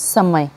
समय।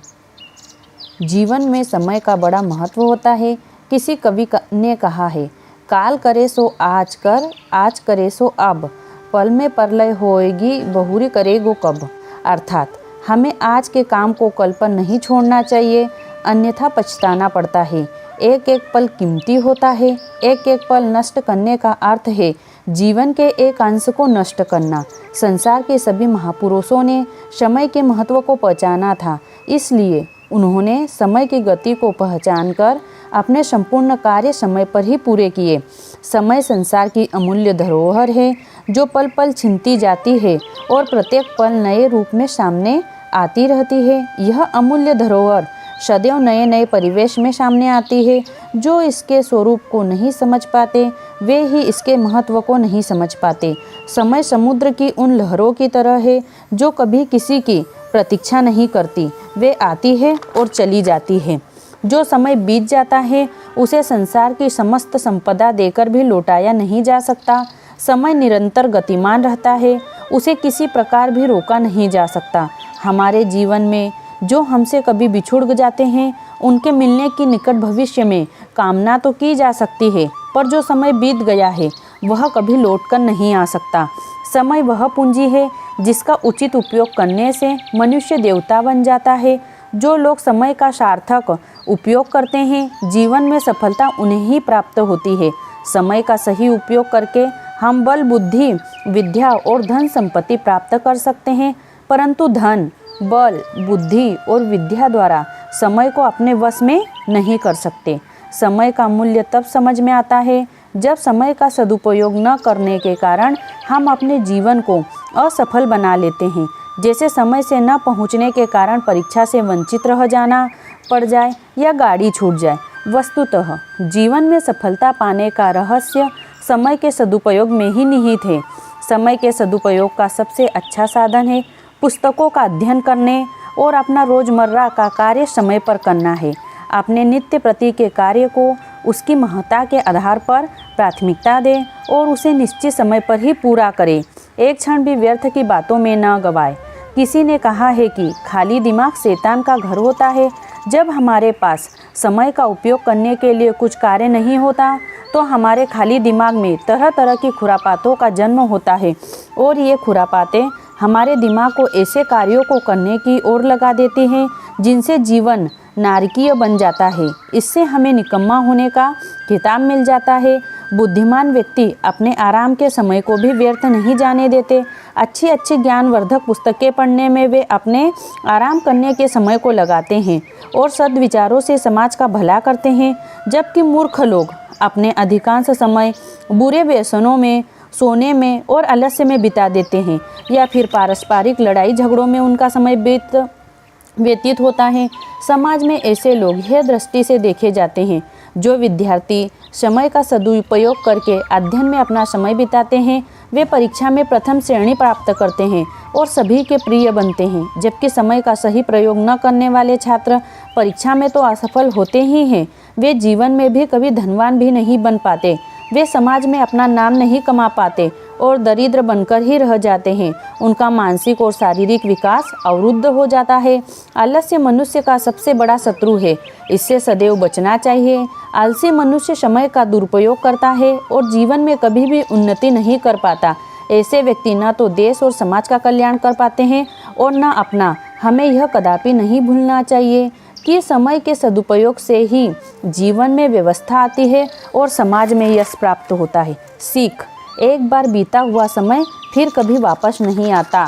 जीवन में समय का बड़ा महत्व होता है। किसी कवि ने कहा है, काल करे सो आज कर, आज करे सो अब, पल में प्रलय होएगी बहुरी करेगो कब। अर्थात हमें आज के काम को कल पर नहीं छोड़ना चाहिए, अन्यथा पछताना पड़ता है। एक एक पल कीमती होता है। एक एक पल नष्ट करने का अर्थ है जीवन के एक अंश को नष्ट करना। संसार के सभी महापुरुषों ने समय के महत्व को पहचाना था, इसलिए उन्होंने समय की गति को पहचानकर अपने संपूर्ण कार्य समय पर ही पूरे किए। समय संसार की अमूल्य धरोहर है जो पल पल छिनती जाती है और प्रत्येक पल नए रूप में सामने आती रहती है। यह अमूल्य धरोहर सदैव नए नए परिवेश में सामने आती है। जो इसके स्वरूप को नहीं समझ पाते वे ही इसके महत्व को नहीं समझ पाते। समय समुद्र की उन लहरों की तरह है जो कभी किसी की प्रतीक्षा नहीं करती, वे आती है और चली जाती है। जो समय बीत जाता है उसे संसार की समस्त संपदा देकर भी लौटाया नहीं जा सकता। समय निरंतर गतिमान रहता है, उसे किसी प्रकार भी रोका नहीं जा सकता। हमारे जीवन में जो हमसे कभी बिछुड़ जाते हैं उनके मिलने की निकट भविष्य में कामना तो की जा सकती है, पर जो समय बीत गया है वह कभी लौटकर नहीं आ सकता। समय वह पूंजी है जिसका उचित उपयोग करने से मनुष्य देवता बन जाता है। जो लोग समय का सार्थक उपयोग करते हैं जीवन में सफलता उन्हें ही प्राप्त होती है। समय का सही उपयोग करके हम बल, बुद्धि, विद्या और धन संपत्ति प्राप्त कर सकते हैं, परंतु धन, बल, बुद्धि और विद्या द्वारा समय को अपने वश में नहीं कर सकते। समय का मूल्य तब समझ में आता है जब समय का सदुपयोग न करने के कारण हम अपने जीवन को असफल बना लेते हैं। जैसे समय से न पहुंचने के कारण परीक्षा से वंचित रह जाना पड़ जाए या गाड़ी छूट जाए। वस्तुतः जीवन में सफलता पाने का रहस्य समय के सदुपयोग में ही निहित है। समय के सदुपयोग का सबसे अच्छा साधन है पुस्तकों का अध्ययन करने और अपना रोजमर्रा का कार्य समय पर करना है। अपने नित्य प्रति के कार्य को उसकी महत्ता के आधार पर प्राथमिकता दें और उसे निश्चित समय पर ही पूरा करें। एक क्षण भी व्यर्थ की बातों में न गवाए। किसी ने कहा है कि खाली दिमाग शैतान का घर होता है। जब हमारे पास समय का उपयोग करने के लिए कुछ कार्य नहीं होता तो हमारे खाली दिमाग में तरह तरह की खुरापातों का जन्म होता है और ये खुरापातें हमारे दिमाग को ऐसे कार्यों को करने की ओर लगा देती हैं जिनसे जीवन नारकीय बन जाता है। इससे हमें निकम्मा होने का खिताब मिल जाता है। बुद्धिमान व्यक्ति अपने आराम के समय को भी व्यर्थ नहीं जाने देते। अच्छी अच्छी ज्ञानवर्धक पुस्तकें पढ़ने में वे अपने आराम करने के समय को लगाते हैं और सद्विचारों से समाज का भला करते हैं, जबकि मूर्ख लोग अपने अधिकांश समय बुरे व्यसनों में, सोने में और आलस्य में बिता देते हैं या फिर पारस्परिक लड़ाई झगड़ों में उनका समय व्यतीत होता है। समाज में ऐसे लोग यह दृष्टि से देखे जाते हैं। जो विद्यार्थी समय का सदुपयोग करके अध्ययन में अपना समय बिताते हैं वे परीक्षा में प्रथम श्रेणी प्राप्त करते हैं और सभी के प्रिय बनते हैं, जबकि समय का सही प्रयोग न करने वाले छात्र परीक्षा में तो असफल होते ही हैं, वे जीवन में भी कभी धनवान भी नहीं बन पाते। वे समाज में अपना नाम नहीं कमा पाते और दरिद्र बनकर ही रह जाते हैं। उनका मानसिक और शारीरिक विकास अवरुद्ध हो जाता है। आलस्य मनुष्य का सबसे बड़ा शत्रु है, इससे सदैव बचना चाहिए। आलसी मनुष्य समय का दुरुपयोग करता है और जीवन में कभी भी उन्नति नहीं कर पाता। ऐसे व्यक्ति न तो देश और समाज का कल्याण कर पाते हैं और न अपना। हमें यह कदापि नहीं भूलना चाहिए कि समय के सदुपयोग से ही जीवन में व्यवस्था आती है और समाज में यश प्राप्त होता है। सीख: एक बार बीता हुआ समय फिर कभी वापस नहीं आता।